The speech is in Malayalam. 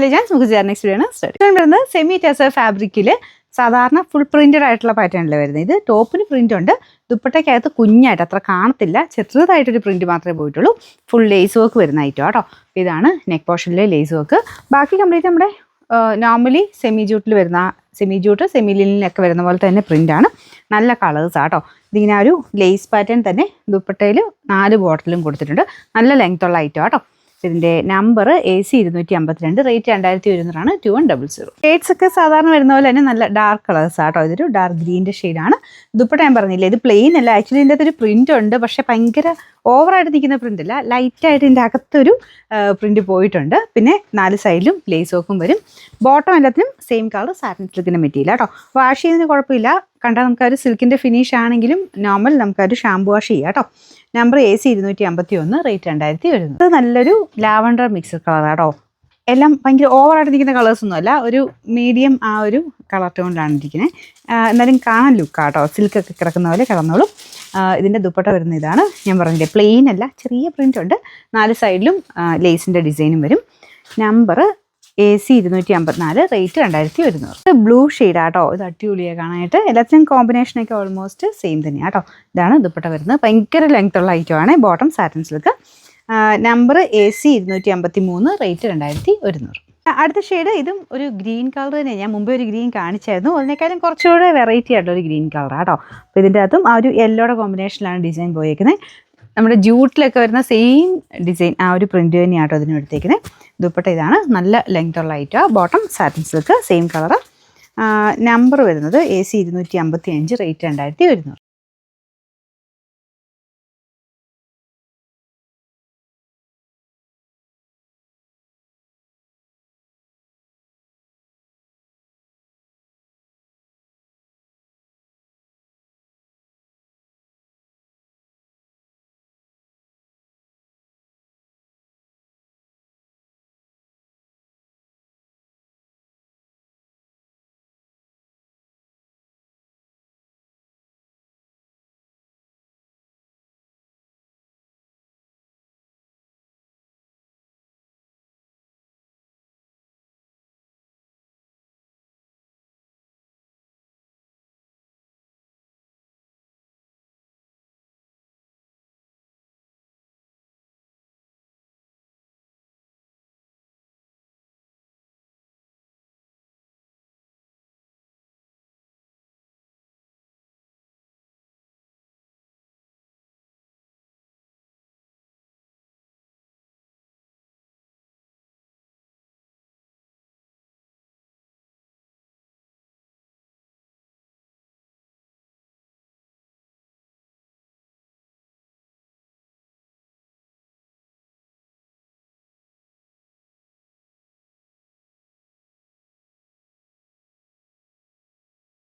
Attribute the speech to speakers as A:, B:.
A: നമുക്ക് നെക്സ്റ്റ് വീഡിയോ സ്റ്റാർട്ട് വരുന്നത് സെമി ടെസർ ഫാബ്രിക്കിൽ സാധാരണ ഫുൾ പ്രിന്റഡ് ആയിട്ടുള്ള പാറ്റേണിൽ വരുന്നത്. ഇത് ടോപ്പിന് പ്രിന്റ് ഉണ്ട്, ദുപ്പട്ടയ്ക്കകത്ത് കുഞ്ഞായിട്ട് അത്ര കാണത്തില്ല, ചെറുതായിട്ടൊരു പ്രിന്റ് മാത്രമേ പോയിട്ടുള്ളൂ. ഫുൾ ലേസ് വർക്ക് വരുന്ന ഐറ്റം കേട്ടോ. ഇതാണ് നെക്ക് പോർഷനിലെ ലേസ് വർക്ക്. ബാക്കി കംപ്ലീറ്റ് നമ്മുടെ നോർമലി സെമി ജൂട്ടിൽ വരുന്ന സെമി ജൂട്ട് സെമി ലിനിലൊക്കെ വരുന്ന പോലെ തന്നെ പ്രിന്റാണ്. നല്ല കളേഴ്സ് ആട്ടോ. ഇതിങ്ങനെ ഒരു ലേസ് പാറ്റേൺ തന്നെ ദുപ്പട്ടയിൽ 4 ബോട്ടിലും കൊടുത്തിട്ടുണ്ട്. നല്ല ലെങ്ത് ഉള്ള ഐറ്റം ആട്ടോ. ഇതിൻ്റെ നമ്പർ AC 252, റേറ്റ് 2100 2100. ഷെയ്ഡ്സ് ഒക്കെ സാധാരണ വരുന്ന പോലെ തന്നെ നല്ല ഡാർക്ക് കളേഴ്സ് ആട്ടോ. ഇതൊരു ഡാർക്ക് ഗ്രീൻ്റെ ഷെയ്ഡാണ്. ദുപ്പട്ട ഞാൻ പറഞ്ഞില്ലേ, ഇത് പ്ലെയിൻ അല്ല, ആക്ച്വലി ഇതിൻ്റെ അകത്തൊരു പ്രിൻ്റ് ഉണ്ട്, പക്ഷേ ഭയങ്കര ഓവറായിട്ട് നിൽക്കുന്ന പ്രിൻ്റ് അല്ല, ലൈറ്റായിട്ട് ഇതിൻ്റെ അകത്തൊരു പ്രിൻ്റ് പോയിട്ടുണ്ട്. പിന്നെ 4 സൈഡിലും ലേസ് വർക്കും വരും. ബോട്ടം എല്ലാത്തിനും സെയിം കളർ സാറ്റിൻ സിൽക്കിൻ്റെ മെറ്റീരിയൽ കേട്ടോ. വാഷ് ചെയ്യുന്നതിന് കുഴപ്പമില്ല, കണ്ടാൽ നമുക്കൊരു സിൽക്കിൻ്റെ ഫിനിഷ് ആണെങ്കിലും നോർമൽ നമുക്കൊരു ഷാമ്പു വാഷ് ചെയ്യാം കേട്ടോ. Number AC 251, rate 2100. ഇത് നല്ലൊരു ലാവണ്ടർ മിക്സഡ് കളർ കേട്ടോ. എല്ലാം ഭയങ്കര ഓവറായിട്ട് നിൽക്കുന്ന കളേഴ്സൊന്നും അല്ല, ഒരു മീഡിയം ആ ഒരു കളർ ടോണിലാണ് ഇരിക്കുന്നത്. എന്നാലും കാണാൻ ലുക്കാട്ടോ, സിൽക്കൊക്കെ കിടക്കുന്ന പോലെ കിടന്നോളും. ഇതിൻ്റെ ദുപ്പട്ട വരുന്ന ഇതാണ്. ഞാൻ പറഞ്ഞില്ലേ, പ്ലെയിൻ അല്ല, ചെറിയ പ്രിൻ്റ് ഉണ്ട്. 4 സൈഡിലും ലേസിൻ്റെ ഡിസൈനും വരും. Number AC 254, rate 2100. ബ്ലൂ ഷെയ്ഡാട്ടോ. ഇത് അടിപൊളിയാണ് കാണാനായിട്ട്. എല്ലാത്തിനും കോമ്പിനേഷനൊക്കെ ഓൾമോസ്റ്റ് സെയിം തന്നെയാണ് കേട്ടോ. ഇതാണ് ദുപ്പട്ട വരുന്നത്. ഭയങ്കര ലെങ്ത് ഉള്ള ഐറ്റമാണ്. Bottom satin silk. Number AC 253, rate 2100. അടുത്ത ഷെയ്ഡ് ഇതും ഒരു ഗ്രീൻ കളർ തന്നെ. ഞാൻ മുമ്പേ ഒരു ഗ്രീൻ കാണിച്ചായിരുന്നു, അതിനേക്കാളും കുറച്ചുകൂടെ വെറൈറ്റി ആയിട്ടുള്ള ഒരു ഗ്രീൻ കളറാണ് കേട്ടോ. അപ്പോൾ ഇതിൻ്റെ അകത്തും ആ ഒരു യെല്ലോയുടെ കോമ്പിനേഷനിലാണ് ഡിസൈൻ പോയേക്കുന്നത്. നമ്മുടെ ജൂട്ടിലൊക്കെ വരുന്ന സെയിം ഡിസൈൻ, ആ ഒരു പ്രിൻ്റ് തന്നെയാട്ടോ അതിന് എടുത്തേക്കുന്നത്. ദുപ്പട്ട ഇതാണ്. നല്ല ലെങ്ത് ഉള്ള ഐറ്റമാണ്. Bottom satin silk, same colour. Number വരുന്നത് AC 255, റേറ്റ് 2100.